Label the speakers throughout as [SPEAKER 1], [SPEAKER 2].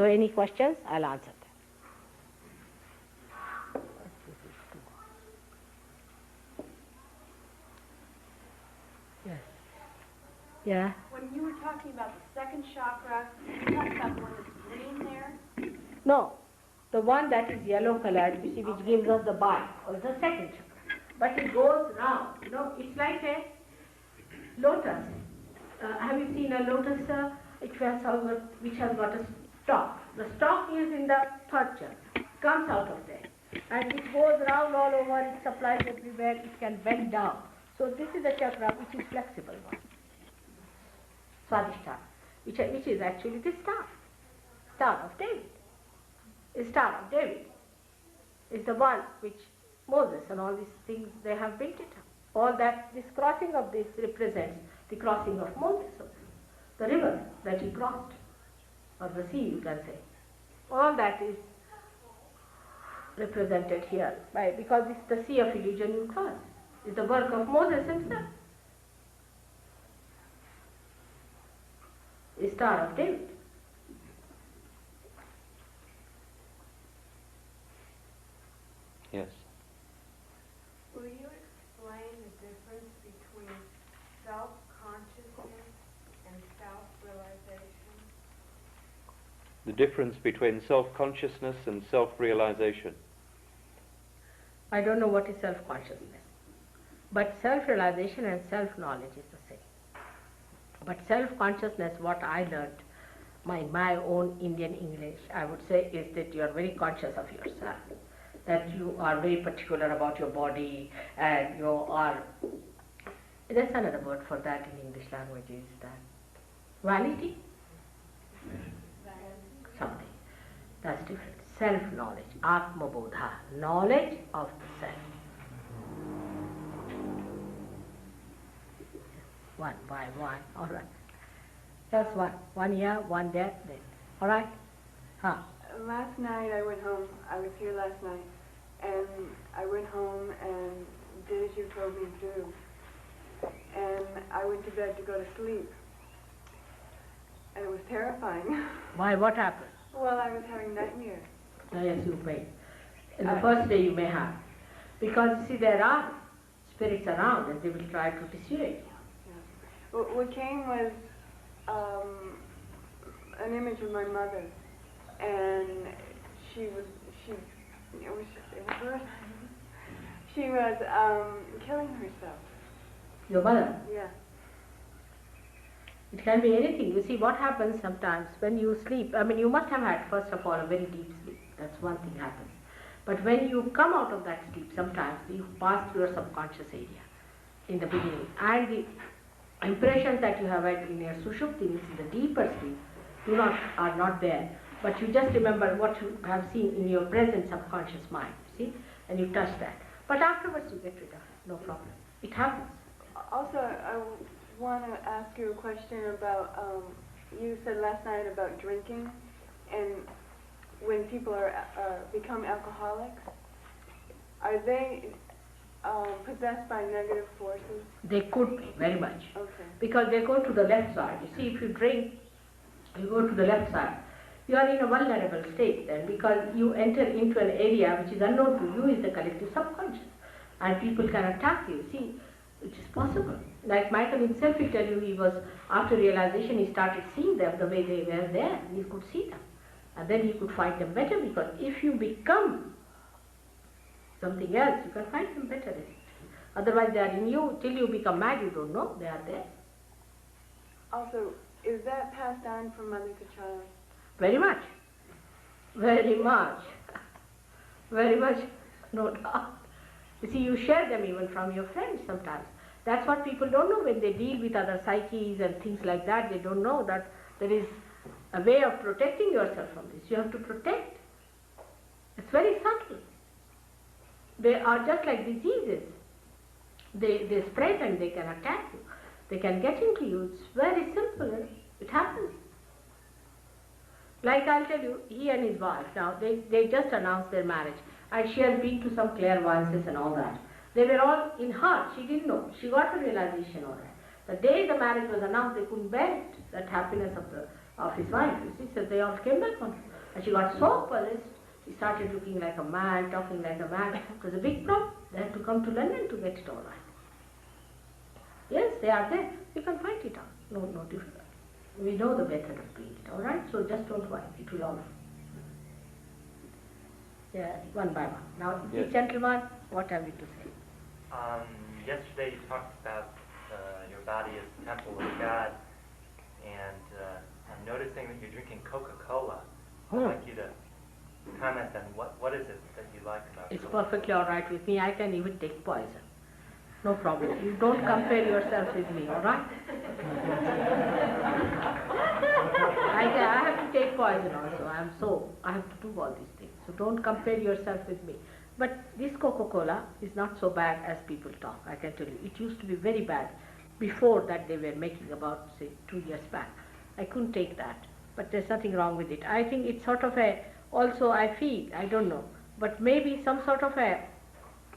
[SPEAKER 1] So any questions, I'll answer them. Yes. Yeah.
[SPEAKER 2] When you were talking about the second chakra, you talked about the one that's green there?
[SPEAKER 1] No, the one that is yellow colored, you see, which gives us the bite, or the second chakra. But it goes round, you know, it's like a lotus. Have you seen a lotus which has got a stalk? The stalk is in the third chakra, comes out of there. And it goes round all over, it supplies everywhere, it can bend down. So this is the chakra which is flexible one. Swadhisthana, which is actually the Star of David. The Star of David is the one which Moses and all these things, they have built it up. All that, this crossing of this represents the crossing of Moses, the river that he crossed, or the sea you can say. All that is represented here, because it's the sea of illusion you cross. It's the work of Moses himself. The Star of David.
[SPEAKER 3] Yes.
[SPEAKER 2] Will you explain the difference between self-consciousness and self-realization?
[SPEAKER 3] The difference between self-consciousness and self-realization.
[SPEAKER 1] I don't know what is self-consciousness, but self-realization and self-knowledge is the same. But self-consciousness, what I learned, my own Indian English, I would say, is that you are very conscious of yourself, that you are very particular about your body, and you are, there's another word for that in English language, is that vanity? Something. That's different. Self-knowledge, Atma Bodha, knowledge of the self. One by one, all right. Just one here, one there, then. All right? Huh?
[SPEAKER 4] Last night I went home. I was here last night, and I went home and did as you told me to do. And I went to bed to go to sleep, and it was terrifying.
[SPEAKER 1] Why? What happened?
[SPEAKER 4] Well, I was having nightmares.
[SPEAKER 1] Yes, you may. In the first day you may have. Because, see, there are spirits around and they will try to dissuade you.
[SPEAKER 4] What came was an image of my mother, and she was killing herself.
[SPEAKER 1] Your mother?
[SPEAKER 4] Yeah.
[SPEAKER 1] It can be anything. You see, what happens sometimes when you sleep, I mean, you must have had, first of all, a very deep sleep. That's one thing happens. But when you come out of that sleep, sometimes you pass through your subconscious area in the beginning, and the impressions that you have had in your sushupti, means in the deeper sleep, are not there. But you just remember what you have seen in your present subconscious mind, see, and you touch that. But afterwards you get rid of it, no problem. It happens.
[SPEAKER 4] Also, I want to ask you a question about, you said last night about drinking, and when people become alcoholics, are they possessed by negative forces?
[SPEAKER 1] They could be, very much.
[SPEAKER 4] Okay.
[SPEAKER 1] Because they go to the left side. You see, if you drink, you go to the left side. You are in a vulnerable state then, because you enter into an area which is unknown to you, is the collective subconscious. And people can attack you. See, it is possible. Like Michael himself will tell you, he was, after realization, he started seeing them the way they were there. He could see them. And then he could fight them better, because if you become something else, you can fight them better. Otherwise they are in you. Till you become mad, you don't know they are there.
[SPEAKER 4] Also, is that passed on from mother to child?
[SPEAKER 1] Very much. Very much. Very much, no doubt. You see, you share them even from your friends sometimes. That's what people don't know when they deal with other psyches and things like that. They don't know that there is a way of protecting yourself from this. You have to protect. It's very subtle. They are just like diseases. They spread and they can attack you. They can get into you. It's very simple. It happens. Like I'll tell you, he and his wife, now they just announced their marriage. And she has been to some clairvoyances and all that. They were all in her. She didn't know. She got a realization of that. The day the marriage was announced, they couldn't bear it, that happiness of his wife. You see, so they all came back on her. And she got so possessed, she started looking like a man, talking like a man. It was a big problem. They had to come to London to get it all right. Yes, they are there. You can find it out. No difference. We know the method of doing it, all right? So just don't worry. It will all. Yeah, one by one. Now,
[SPEAKER 3] Yes.
[SPEAKER 1] this gentleman, what have you to say?
[SPEAKER 5] Yesterday you talked about your body as the temple of God, and I'm noticing that you're drinking Coca-Cola. I'd like you to comment on what is it that you like about
[SPEAKER 1] It's
[SPEAKER 5] Coca-Cola?
[SPEAKER 1] perfectly all right with me. I can even take poison. No problem. You don't compare yourself with me, all right? I have to take poison also. I have to do all these things. So don't compare yourself with me. But this Coca-Cola is not so bad as people talk, I can tell you. It used to be very bad before that they were making about, say, 2 years back. I couldn't take that. But there's nothing wrong with it. I think it's sort of also I feel, I don't know, but maybe some sort of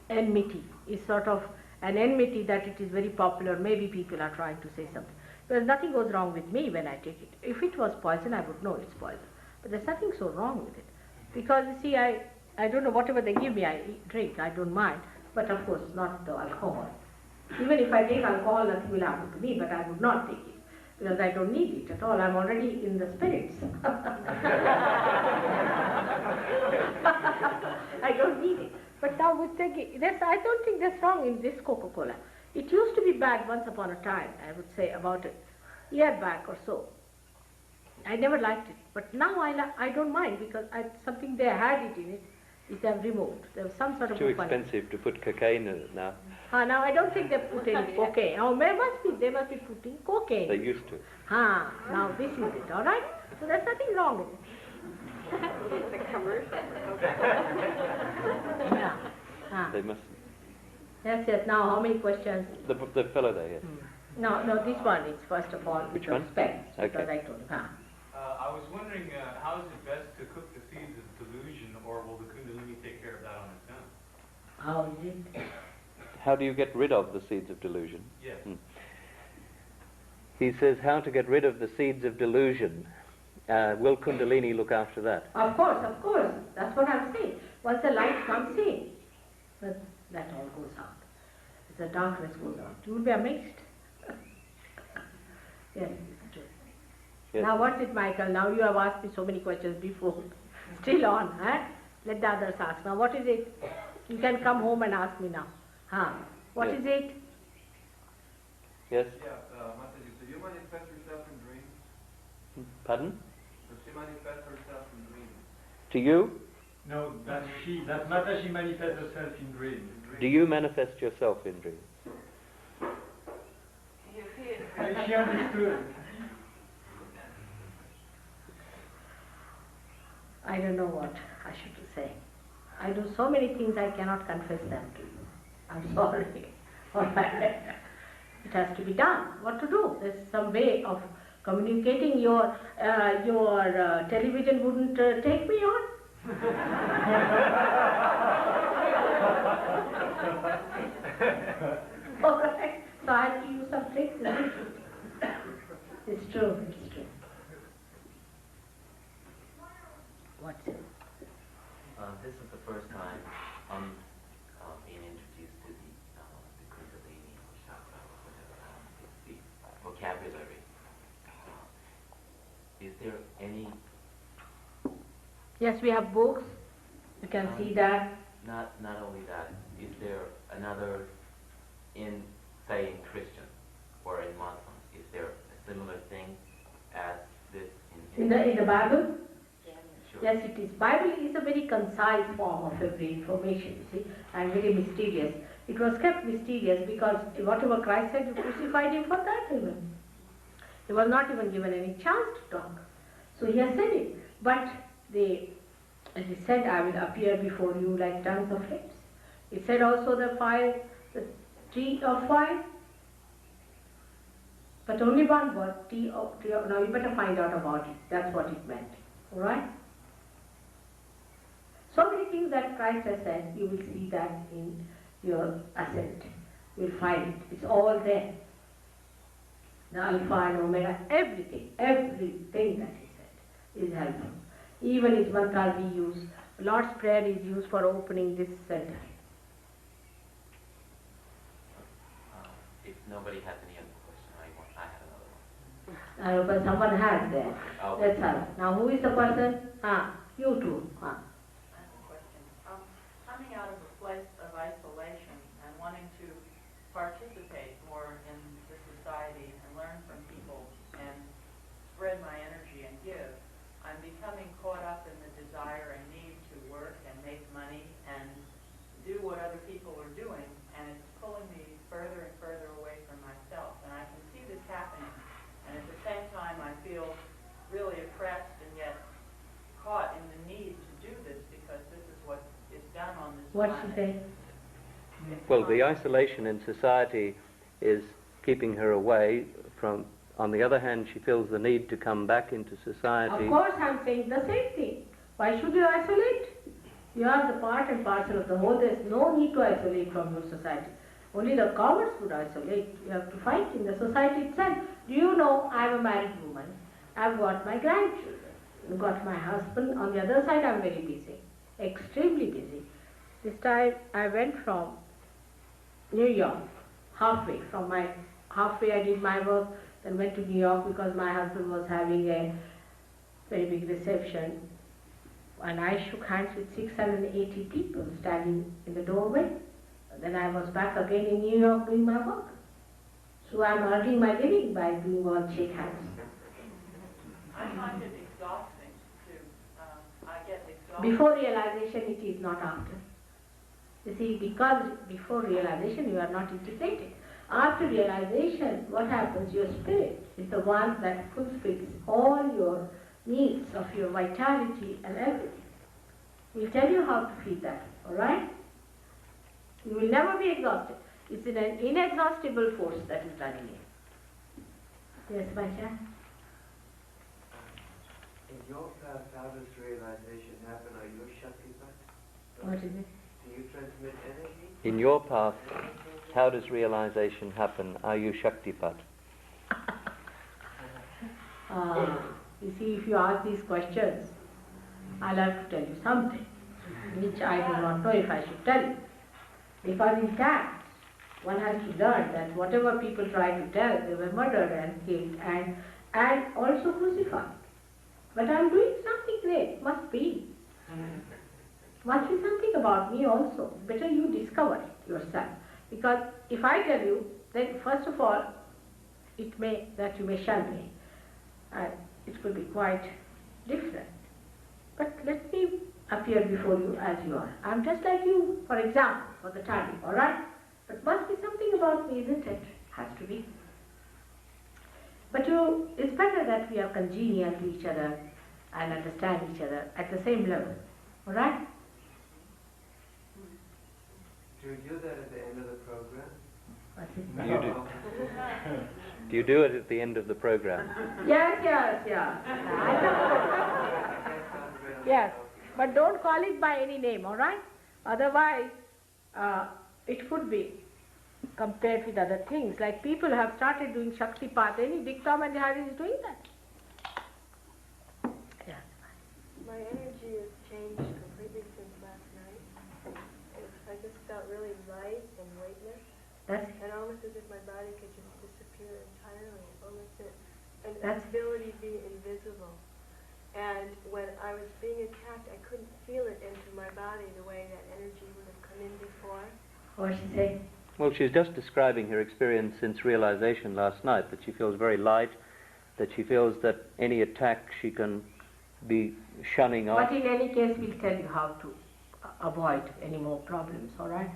[SPEAKER 1] enmity is sort of an enmity that it is very popular. Maybe people are trying to say something. Because nothing goes wrong with me when I take it. If it was poison, I would know it's poison. But there's nothing so wrong with it. Because, you see, I don't know, whatever they give me, I drink. I don't mind. But, of course, not the alcohol. Even if I take alcohol, nothing will happen to me, but I would not take it. Because I don't need it at all. I'm already in the spirits. I don't need it. But now with taking, I don't think that's wrong in this Coca-Cola. It used to be bad once upon a time, I would say about a year back or so. I never liked it. But now I don't mind because something they had it in it, is they have removed. There was some sort of
[SPEAKER 3] Too expensive to put cocaine in it now.
[SPEAKER 1] Now I don't think they put any cocaine. Oh, they must be putting cocaine.
[SPEAKER 3] They used to.
[SPEAKER 1] Now this is it, all right? So there's nothing wrong with it.
[SPEAKER 4] It's a commercial.
[SPEAKER 1] Yeah.
[SPEAKER 3] They must.
[SPEAKER 1] Yes. Now how many questions?
[SPEAKER 3] The fellow there, yes.
[SPEAKER 1] No, this one is first of all
[SPEAKER 3] Which
[SPEAKER 1] with
[SPEAKER 3] one?
[SPEAKER 1] respect.
[SPEAKER 3] Okay.
[SPEAKER 1] Because I told you.
[SPEAKER 6] I was wondering, how is it best to cook the seeds of delusion, or will the Kundalini take care of that on its own?
[SPEAKER 1] How is it?
[SPEAKER 3] How do you get rid of the seeds of delusion?
[SPEAKER 6] Yes.
[SPEAKER 3] He says how to get rid of the seeds of delusion. Will Kundalini look after that?
[SPEAKER 1] Of course. That's what I'm saying. Once the light comes in, that all goes out. The darkness goes out. You will be amazed. Yes, it's true.
[SPEAKER 3] Yes.
[SPEAKER 1] Now what's it, Michael? Now you have asked me so many questions before. Still on, huh? Let the others ask. Now what is it? You can come home and ask me now. What
[SPEAKER 3] Yes.
[SPEAKER 1] is it?
[SPEAKER 3] Yes?
[SPEAKER 7] Mataji, so you manifest yourself in dreams?
[SPEAKER 3] Pardon?
[SPEAKER 7] Does she manifest herself in dreams?
[SPEAKER 3] To you?
[SPEAKER 8] No, that Mataji manifests herself in dreams.
[SPEAKER 3] Do you manifest yourself in dreams?
[SPEAKER 8] She understood.
[SPEAKER 1] I don't know what I should say. I do so many things I cannot confess them to you. I'm sorry. It has to be done. What to do? There's some way of communicating. Your television wouldn't take me on. All right. So I have to use some tricks. It's true. What's it?
[SPEAKER 9] This is the first time I'm being introduced to the Kundalini or chakra or whatever, the vocabulary. Is there any...
[SPEAKER 1] Yes, we have books. You can see that.
[SPEAKER 9] Not only that, is there another, say in Christian or in Muslim, is there a similar thing as this
[SPEAKER 1] In the Bible?
[SPEAKER 9] Sure.
[SPEAKER 1] Yes, it is. Bible is a very concise form of every information, you see, and very mysterious. It was kept mysterious because whatever Christ said, you crucified him for that even. He was not even given any chance to talk. So he has said it. But as he said, I will appear before you like tongues of flames. He said also the tree of fire. But only one word, tree of, now you better find out about it. That's what it meant. Alright? So many things that Christ has said, you will see that in your ascent. You will find it. It's all there. The Alpha and Omega, everything that he said is helpful. Even is mantra we use. Lord's Prayer is used for opening this center.
[SPEAKER 9] If nobody has any other question, I have another one.
[SPEAKER 1] But someone has there.
[SPEAKER 9] Oh.
[SPEAKER 1] That's all. Now who is the person? You two.
[SPEAKER 10] I have a question. Coming out of a place of isolation and wanting to participate more in the society and learn from people and spread my energy and give, I'm becoming caught up in the desire and need to work and make money and do what other people are doing, and it's pulling me further and further away from myself. And I can see this happening, and at the same time I feel really oppressed and yet caught in the need to do this because this is what is done on this
[SPEAKER 1] What's she
[SPEAKER 10] planet.
[SPEAKER 1] saying?
[SPEAKER 3] Well, the isolation in society is keeping her away from. On the other hand, she feels the need to come back into society.
[SPEAKER 1] Of course, I'm saying the same thing. Why should you isolate? You are the part and parcel of the whole. There's no need to isolate from your society. Only the cowards would isolate. You have to fight in the society itself. Do you know, I'm a married woman. I've got my grandchildren. I've got my husband. On the other side, I'm very busy. Extremely busy. This time, I went from New York, halfway. Halfway I did my work, then went to New York because my husband was having a very big reception. And I shook hands with 680 people standing in the doorway. Then I was back again in New York doing my work. So I'm earning my living by doing all shake hands.
[SPEAKER 10] I find it exhausting I get exhausted.
[SPEAKER 1] Before realization, it is not after. You see, because before realization, you are not integrated. After realization, what happens? Your spirit is the one that fulfills all your needs of your vitality and everything. We'll tell you how to feed that, alright? You will never be exhausted. It's an inexhaustible force that is running you. Yes, Masha?
[SPEAKER 7] In your path, how does realization happen? Are you a Shaktipat?
[SPEAKER 1] What is it?
[SPEAKER 7] Do you transmit energy?
[SPEAKER 3] In your path, how does realization happen? Are you Shaktipat?
[SPEAKER 1] You see, if you ask these questions, I'll have to tell you something, which I do not know if I should tell you. Because in fact, one has to learn that whatever people try to tell, they were murdered and killed and also crucified. But I'm doing something great, must be. Must be something about me also. Better you discover it yourself. Because if I tell you, then first of all, it may, that you may shun me. And it will be quite different. But let me appear before you as you are. I'm just like you, for example, for the time, alright? But must be something about me, isn't it? Has to be. But it's better that we are congenial to each other and understand each other at the same level, alright?
[SPEAKER 7] Do you do that at the end of the program?
[SPEAKER 3] You do. Do you do it at the end of the program?
[SPEAKER 1] Yes. Yes, but don't call it by any name, alright? Otherwise, it could be compared with other things. Like people have started doing Shaktipat. Any Dick, Tom and Harry is doing that. Yes.
[SPEAKER 4] My energy has changed completely since last night. I just felt really light and weightless. And almost as if my body could just disappear entirely. Almost an ability to be invisible. And when I was being attacked, I couldn't feel it into my body the way that energy would have come in before.
[SPEAKER 1] What did she say?
[SPEAKER 3] Well, she's just describing her experience since realization last night, that she feels very light, that she feels that any attack she can be shunning off.
[SPEAKER 1] But in any case, we'll tell you how to avoid any more problems, alright?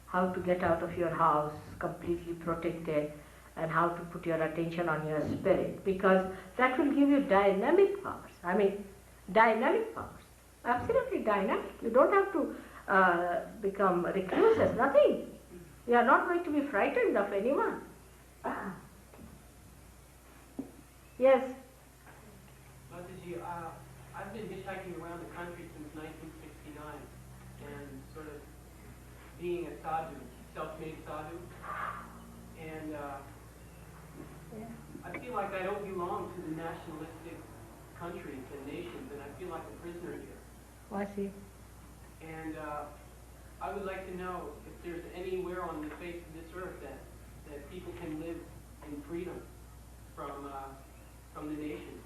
[SPEAKER 1] How to get out of your house completely protected and how to put your attention on your spirit, because that will give you dynamic powers. I mean, dynamic powers. Absolutely dynamic. You don't have to become recluses, nothing. You are not going to be frightened of anyone. Yes?
[SPEAKER 11] Mataji, I've been hitchhiking around the country since 1969 and sort of being a sadhu, self-made sadhu. And I feel like I don't belong to the nationalistic countries and nations, and I feel like a prisoner here.
[SPEAKER 1] I see.
[SPEAKER 11] And I would like to know if there's anywhere on the face of this earth that people can live in freedom from the nations,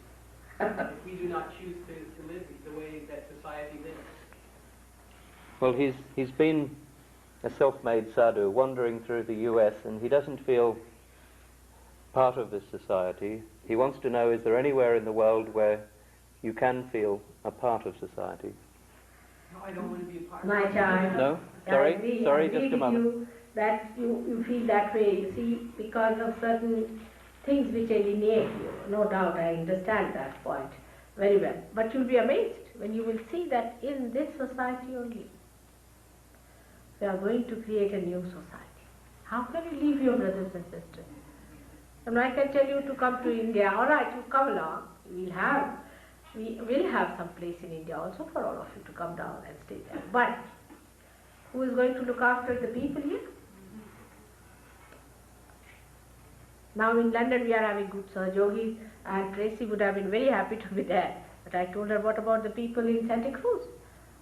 [SPEAKER 11] if we do not choose to live the way that society lives.
[SPEAKER 3] Well, he's been a self-made sadhu wandering through the US, and he doesn't feel part of this society. He wants to know, is there anywhere in the world where you can feel a part of society?
[SPEAKER 11] No, I don't want to be a part
[SPEAKER 1] My
[SPEAKER 11] of it.
[SPEAKER 1] child.
[SPEAKER 3] No?
[SPEAKER 1] I
[SPEAKER 3] Sorry?
[SPEAKER 1] agree
[SPEAKER 3] Sorry,
[SPEAKER 1] with
[SPEAKER 3] just a moment.
[SPEAKER 1] you that you feel that way, you see, because of certain things which alienate you. No doubt, I understand that point very well. But you'll be amazed when you will see that in this society only, we are going to create a new society. How can you leave your brothers and sisters? And I can tell you to come to India. All right, you come along. We will have some place in India also for all of you to come down and stay there. But who is going to look after the people here? Now in London we are having good Sahaja, and Tracy would have been very happy to be there. But I told her, what about the people in Santa Cruz?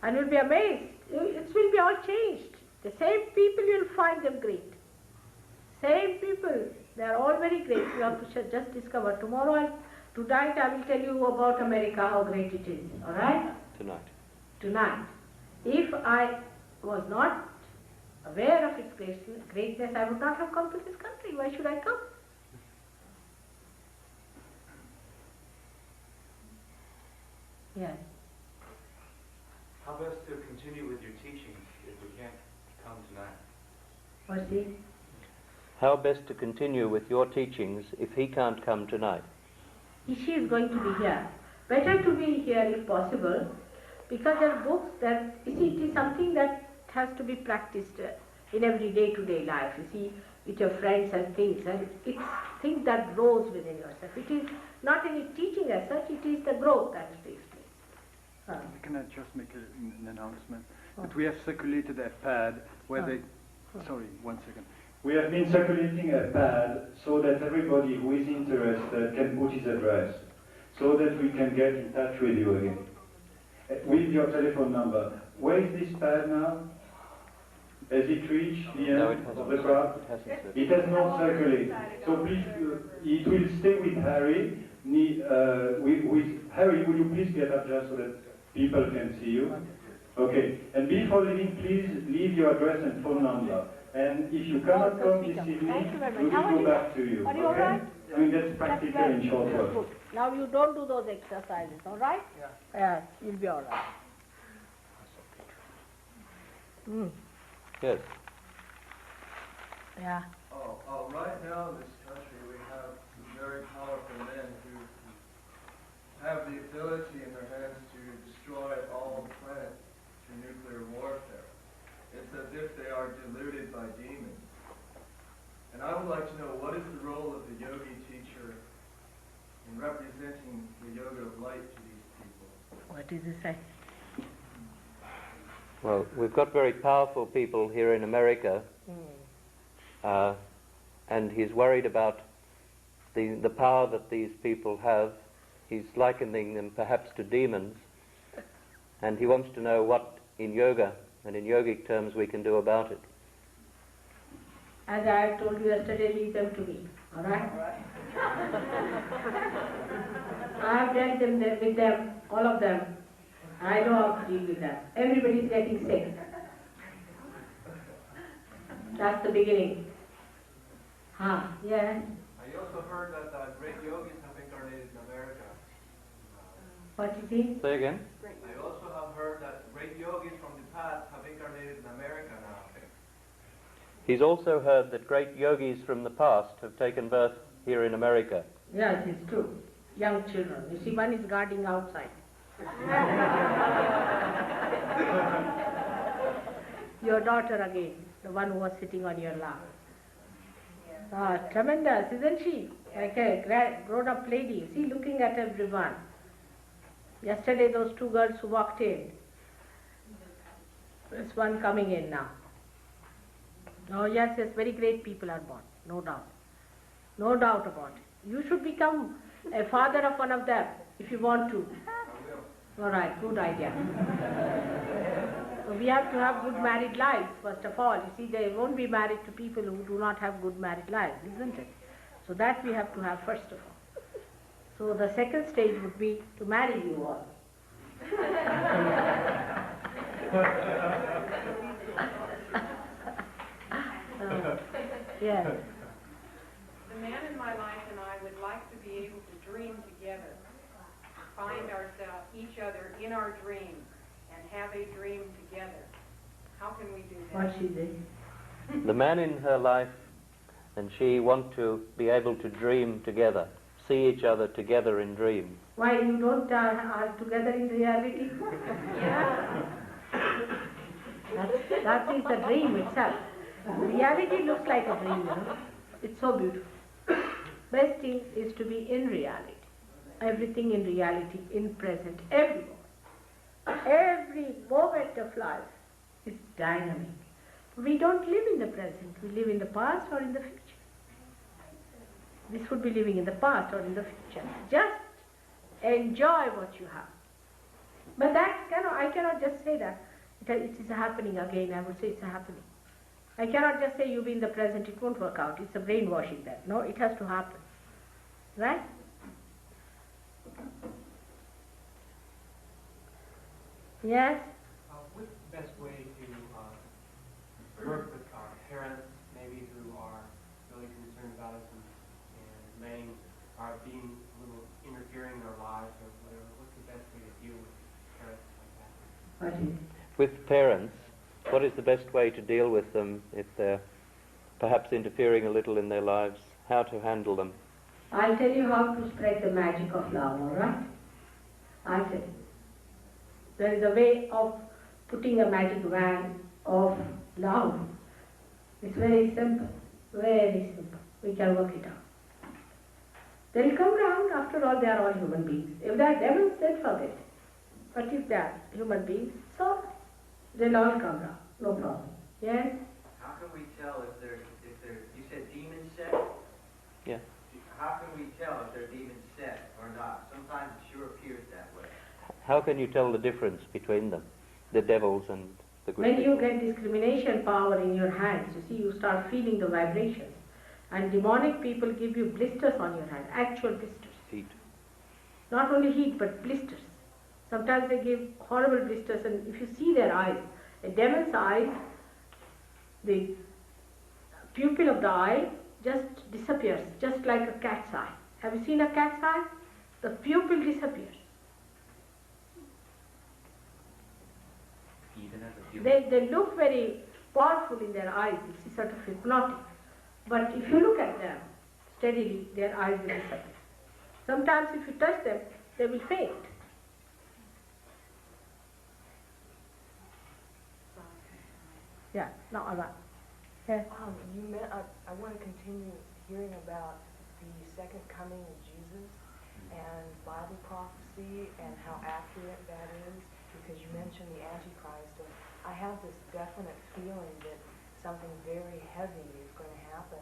[SPEAKER 1] And you'll be amazed. It will be all changed. The same people, you'll find them great. Same people, they are all very great. You have to just discover. Tonight I will tell you about America, how great it is. All right? Tonight. If I was not aware of its greatness, I would not have come to this country. Why should I come? Yes.
[SPEAKER 12] How best to continue with your teachings if we can't come tonight?
[SPEAKER 1] What's he?
[SPEAKER 3] How best to continue with your teachings if he can't come tonight?
[SPEAKER 1] She is going to be here. Better to be here if possible, because there are books that, you see, it is something that has to be practiced in every day-to-day life, you see, with your friends and things, and it's things that grows within yourself. It is not any teaching as such, it is the growth that takes place.
[SPEAKER 8] Can I just make an announcement? That we have circulated a pad where they... Sorry, 1 second.
[SPEAKER 13] We have been circulating a pad so that everybody who is interested can put his address, so that we can get in touch with you again. With your telephone number. Where is this pad now? Has it reached the end of the crowd? It has not circulated. So please, it will stay with Harry. Harry, will you please get up just so that people can see you? Okay. And before leaving, please leave your address and phone number. And if you cannot come this evening, we will go back to you.
[SPEAKER 1] Are you all right?
[SPEAKER 13] I mean, that's practical in short words.
[SPEAKER 1] Now you don't do those exercises, all right? Yeah. Yes, you'll be all right.
[SPEAKER 3] Yes.
[SPEAKER 1] Yeah.
[SPEAKER 14] Right now in this country we have some very powerful men who have the ability in their hands to destroy all the planet through nuclear warfare. It's as if they are deluded by demons. And I would like to know, what is the role of the yogi teacher in representing the yoga of light to these people?
[SPEAKER 1] What does it say?
[SPEAKER 3] Well, we've got very powerful people here in America, and he's worried about the power that these people have. He's likening them perhaps to demons, and he wants to know what in yoga and in yogic terms we can do about it.
[SPEAKER 1] As I told you yesterday, leave them to me, all right? I have dealt with them, all of them. I know how to deal with them. Everybody is getting sick. That's the beginning. Yes.
[SPEAKER 12] I also heard that great yogis have incarnated in America.
[SPEAKER 1] What is it?
[SPEAKER 3] Say again?
[SPEAKER 12] I also have heard that great yogis from the past have incarnated in America now.
[SPEAKER 3] He's also heard that great yogis from the past have taken birth here in America.
[SPEAKER 1] Yes, it's true. Young children. You see, one is guarding outside. Your daughter again, the one who was sitting on your lap. Tremendous, isn't she? Like a grown-up lady, see, looking at everyone. Yesterday, those two girls who walked in. There's one coming in now. Oh, yes, very great people are born, no doubt. No doubt about it. You should become a father of one of them. if you want to. All right, good idea. So we have to have good married lives, first of all. You see, they won't be married to people who do not have good married lives, isn't it? So that we have to have first of all. So the second stage would be to marry you all. Yes.
[SPEAKER 15] The man in my life and I would like to be able to dream together, find ourselves, each other in our dreams, and have a dream together. How can we do that?
[SPEAKER 1] What she did.
[SPEAKER 3] The man in her life and she want to be able to dream together, see each other together in dreams.
[SPEAKER 1] Why you don't are together in reality?
[SPEAKER 15] Yeah.
[SPEAKER 1] That is the dream itself. Reality looks like a dream, you know. It's so beautiful. Best thing is to be in reality. Everything in reality, in present, every moment. Every moment of life is dynamic. We don't live in the present. We live in the past or in the future. This would be living in the past or in the future. Just enjoy what you have. But I cannot just say that it is happening again. I would say it's happening. I cannot just say you be in the present, it won't work out. It's a brainwashing that. No, it has to happen. Right? Yes?
[SPEAKER 11] What's the best way to work with our parents, maybe who are really concerned about us and may are being a little interfering in our lives or whatever? What's the best way to deal with parents like that?
[SPEAKER 3] With parents, what is the best way to deal with them if they're perhaps interfering a little in their lives? How to handle them?
[SPEAKER 1] I'll tell you how to spread the magic of love, all right? I'll tell you. There is a way of putting a magic wand of love. It's very simple, very simple. We can work it out. They'll come round. After all, they are all human beings. If they are devils, then forget it. But if they are human beings, so they'll all come round. No problem. Yes?
[SPEAKER 7] How can we tell if they're, you said demon set?
[SPEAKER 3] Yeah.
[SPEAKER 7] How can we tell if they're demon set or not? Sometimes it sure appears that way.
[SPEAKER 3] How can you tell the difference between them, the devils and the good
[SPEAKER 1] When
[SPEAKER 3] people?
[SPEAKER 1] you get discrimination power in your hands, you see, you start feeling the vibrations. And demonic people give you blisters on your hand, actual blisters.
[SPEAKER 3] Heat.
[SPEAKER 1] Not only heat, but blisters. Sometimes they give horrible blisters, and if you see their eyes, a demon's eyes, the pupil of the eye just disappears, just like a cat's eye. Have you seen a cat's eye? The pupil disappears.
[SPEAKER 9] Even as a human.
[SPEAKER 1] They look very powerful in their eyes, it's sort of hypnotic. But if you look at them steadily, their eyes will disappear. Sometimes if you touch them, they will faint. Yeah, no, Anna. Yeah.
[SPEAKER 16] I want to continue hearing about the second coming of Jesus and Bible prophecy and how accurate that is, because you mentioned the Antichrist. And I have this definite feeling that something very heavy is going to happen,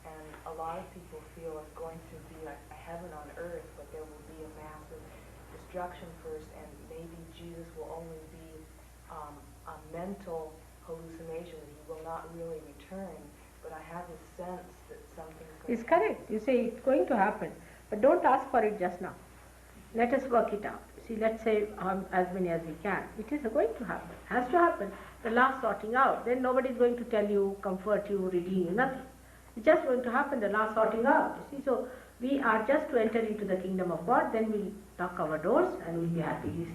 [SPEAKER 16] and a lot of people feel it's going to be like a heaven on earth, but there will be a massive destruction first, and maybe Jesus will only be a mental hallucination, that he will not really return. But I have this sense that something's going
[SPEAKER 1] It's correct. You say it's going to happen, but don't ask for it just now. Let us work it out. See, let's say as many as we can. It is going to happen. It has to happen. The last sorting out. Then nobody is going to tell you, comfort you, redeem you, nothing. It's just going to happen, the last sorting out. You see, so we are just to enter into the kingdom of God, then we'll knock our doors and we'll be happy.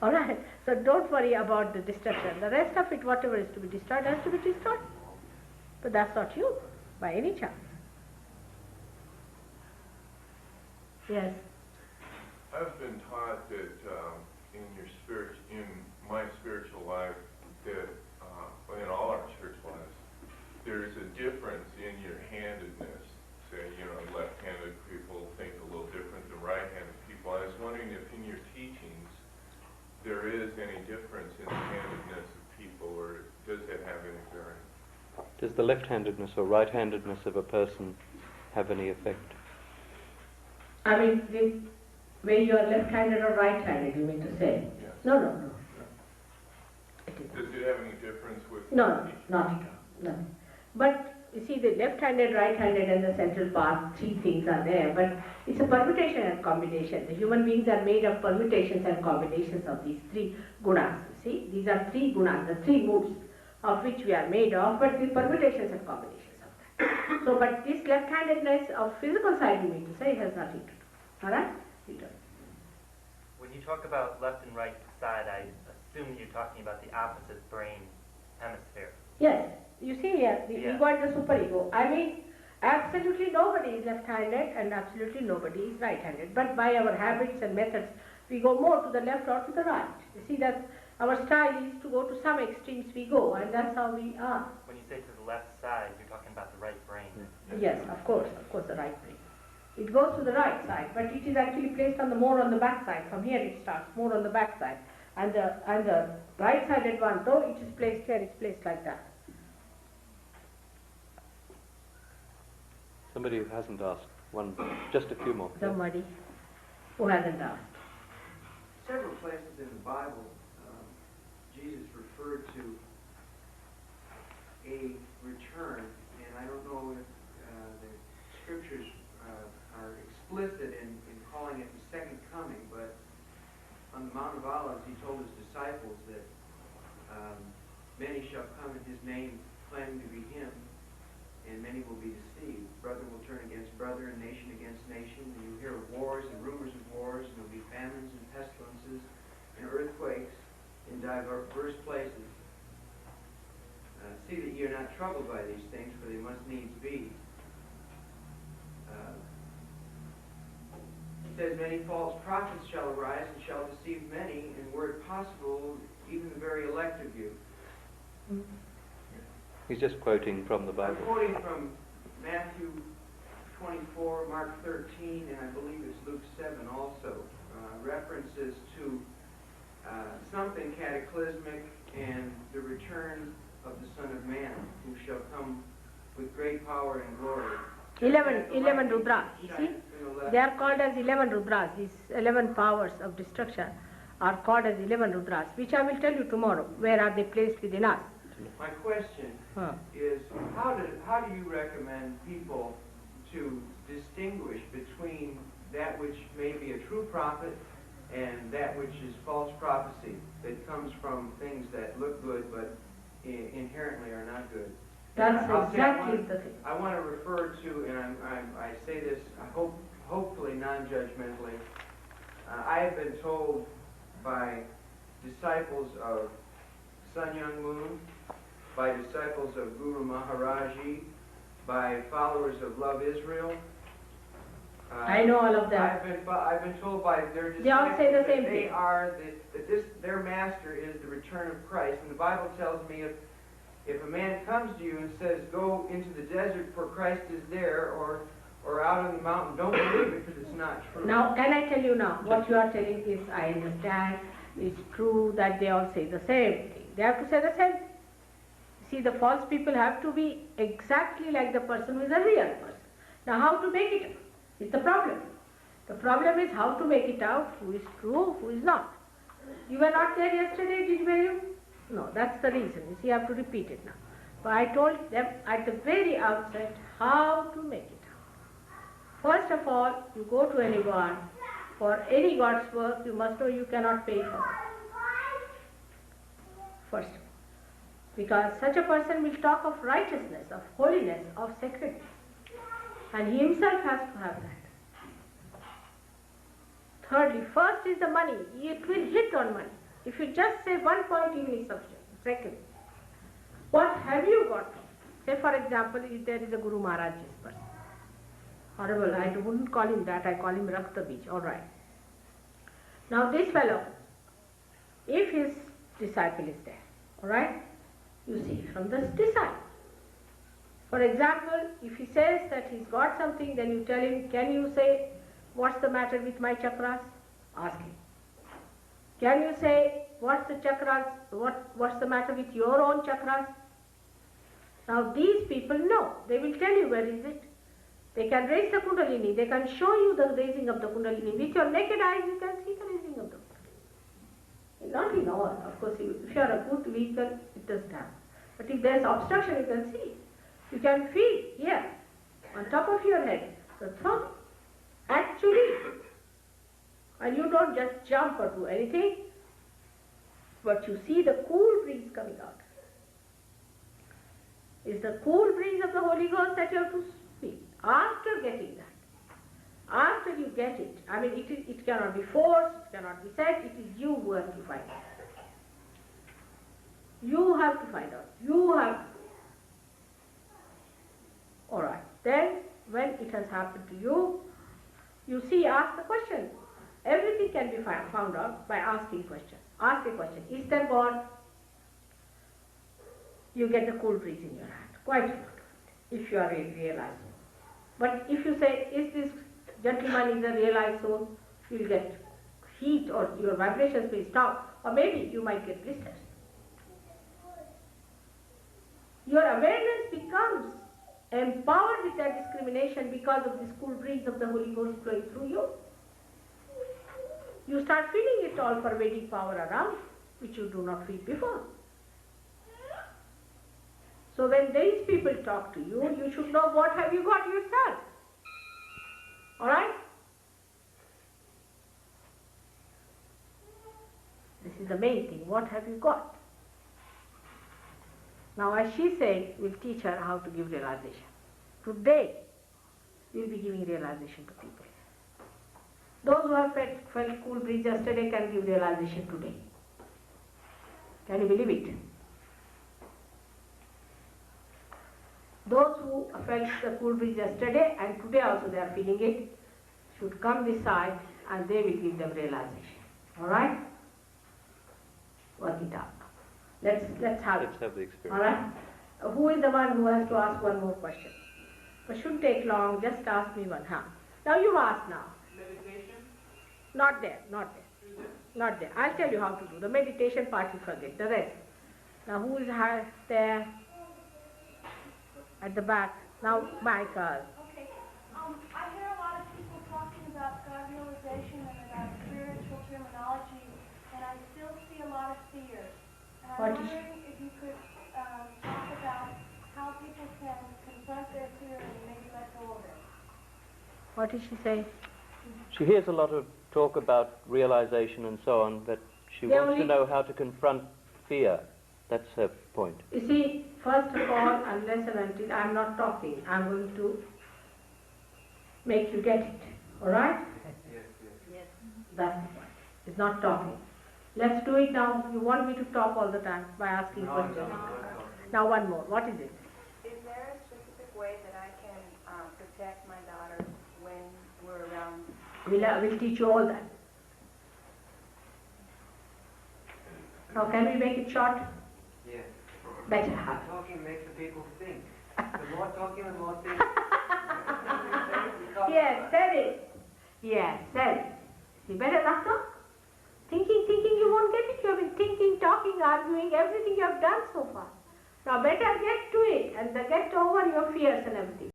[SPEAKER 1] All right. So don't worry about the destruction. The rest of it, whatever is to be destroyed, has to be destroyed. But that's not you, by any chance. Yes.
[SPEAKER 17] I've been taught that in my spiritual life, that in all our spiritual lives, there's a difference in your handedness. Say, left-handed people think a little different than right-handed people. I was wondering if in your teachings there is any difference in the handedness of people, or does it have any bearing?
[SPEAKER 3] Does the left-handedness or right-handedness of a person have any effect?
[SPEAKER 1] I mean, where you are left-handed or right-handed, you mean to say?
[SPEAKER 17] Yes.
[SPEAKER 1] No.
[SPEAKER 17] Does it have any difference with?
[SPEAKER 1] No, not at all. No. But you see, the left-handed, right-handed, and the central part, three things are there. But it's a permutation and combination. The human beings are made of permutations and combinations of these three gunas. See, these are three gunas, the three moods of which we are made of, but the permutations and combinations of that. So, but this left-handedness of physical side, you mean to say, has nothing to do. All right?
[SPEAKER 5] When you talk about left and right side, I assume you're talking about the opposite brain hemisphere.
[SPEAKER 1] Yes. You see here, the ego and the superego. I mean, absolutely nobody is left-handed and absolutely nobody is right-handed. But by our habits and methods, we go more to the left or to the right. You see that our style is to go to some extremes we go, and that's how we are.
[SPEAKER 5] When you say to the left side, you're talking about the right brain.
[SPEAKER 1] Yes, of course, the right brain. It goes to the right side, but it is actually placed on the more on the back side. From here it starts, more on the back side. And the right-sided one, though it is placed here, it's placed like that.
[SPEAKER 3] Somebody who hasn't asked, just a few more.
[SPEAKER 1] Somebody who hasn't asked.
[SPEAKER 7] Several places in the Bible, Jesus referred to a return, and I don't know if the scriptures are explicit in calling it the second coming, but on the Mount of Olives he told his disciples that many shall come in his name claiming to be him, and many will be deceived. Brother will turn against brother, and nation against nation. And you hear of wars and rumors of wars, and there will be famines and pestilences and earthquakes in diverse places. See that ye are not troubled by these things, for they must needs be. It says, many false prophets shall arise and shall deceive many, and were it possible, even the very elect of you.
[SPEAKER 3] He's just quoting from the Bible.
[SPEAKER 7] I'm quoting from Matthew 24, Mark 13, and I believe it's Luke 7 also. References to something cataclysmic and the return of the Son of Man, who shall come with great power and glory.
[SPEAKER 1] 11 Rudras, you see? They are called as 11 Rudras. These 11 powers of destruction are called as 11 Rudras, which I will tell you tomorrow. Where are they placed within us?
[SPEAKER 7] My question is, how do you recommend people to distinguish between that which may be a true prophet and that which is false prophecy that comes from things that look good but inherently are not good?
[SPEAKER 1] That's exactly the thing.
[SPEAKER 7] I want to refer to, and I say this, hopefully non-judgmentally. I have been told by disciples of Sun Myung Moon, by disciples of Guru Maharaji, by followers of Love Israel.
[SPEAKER 1] I know all of them.
[SPEAKER 7] I've been told by their disciples
[SPEAKER 1] they all say the same
[SPEAKER 7] that
[SPEAKER 1] thing.
[SPEAKER 7] Their master is the return of Christ. And the Bible tells me if a man comes to you and says, go into the desert for Christ is there, or out on the mountain, don't believe it because it's not true.
[SPEAKER 1] Now, can I tell you now, what you are telling is, I understand, it's true that they all say the same thing. They have to say the same thing. See, the false people have to be exactly like the person who is a real person. Now, how to make it is the problem. The problem is how to make it out, who is true, who is not. You were not there yesterday, were you? No, that's the reason. You see, I have to repeat it now. But I told them at the very outset how to make it out. First of all, you go to anyone, for any God's work, you must know you cannot pay for it. First of all. Because such a person will talk of righteousness, of holiness, of sacredness. And he himself has to have that. Thirdly, first is the money. It will hit on money. If you just say one point, even is sufficient. Second, what have you got? Say, for example, if there is a Guru Maharaj's person. Horrible, I wouldn't call him that, I call him Rakta Bij, all right. Now this fellow, if his disciple is there, all right, you see from this disciple. For example, if he says that he's got something, then you tell him, can you say, what's the matter with my chakras? Ask him. Can you say, what's the chakras, what's the matter with your own chakras? Now these people know, they will tell you where is it. They can raise the Kundalini. They can show you the raising of the Kundalini. With your naked eyes, you can see the raising of the Kundalini. Not in all. Of course, if you are a good vehicle, it doesn't happen. But if there is obstruction, you can see. You can feel here, on top of your head, the thumb. Actually, and you don't just jump or do anything, but you see the cool breeze coming out. It's the cool breeze of the Holy Ghost that you have to feel. After getting that, after you get it, I mean, it cannot be forced, it cannot be said, it is you who have to find out. You have to find out. You have. Alright, then when it has happened to you, you see, ask the question. Everything can be found out by asking questions. Ask a question. Is there God? You get the cool breeze in your hand. Quite a lot of it, if you are really realized. But if you say, is this gentleman is a realized soul, you will get heat or your vibrations will stop. Or maybe you might get blisters. Your awareness becomes empowered with that discrimination because of this cool breeze of the Holy Ghost flowing through you. You start feeling it all pervading power around, which you do not feel before. So when these people talk to you, you should know what have you got yourself. Alright? This is the main thing. What have you got? Now, as she said, we'll teach her how to give realization. Today, we'll be giving realization to people. Those who have felt cool breeze yesterday can give realization today. Can you believe it? Those who felt the cool breeze yesterday and today also they are feeling it should come this side and they will give them realization. Alright? Work it out. Let's have
[SPEAKER 3] the experience.
[SPEAKER 1] Alright? Who is the one who has to ask one more question? It shouldn't take long, just ask me one. Now you ask now.
[SPEAKER 6] Meditation?
[SPEAKER 1] Not there. Not there. I'll tell you how to do. The meditation part you forget, the rest. Now who is there? At the back. Now Michael.
[SPEAKER 2] Okay. I hear a lot of people talking about God realization and about spiritual terminology, and I still see a lot of fear. And I'm wondering if you could talk about how people can confront their fear and maybe let go of it.
[SPEAKER 1] What did she say?
[SPEAKER 3] She hears a lot of talk about realization and so on, but she wants to know how to confront fear. That's her point.
[SPEAKER 1] You see, first of all, unless and until I'm not talking, I'm going to make you get it. Alright?
[SPEAKER 6] Yes.
[SPEAKER 1] That's the point. It's not talking. Let's do it now. You want me to talk all the time by asking questions? Now one more. What is it?
[SPEAKER 18] Is there a specific way that I can protect my daughter when we're around?
[SPEAKER 1] We'll teach you all that. Now can we make it short?
[SPEAKER 7] Yes.
[SPEAKER 1] Better.
[SPEAKER 7] Talking makes the people think. The more talking, the more thinking.
[SPEAKER 1] Yes, said it. Yes, said it. You better not talk. Thinking, you won't get it. You have been thinking, talking, arguing, everything you have done so far. Now better get to it and get over your fears and everything.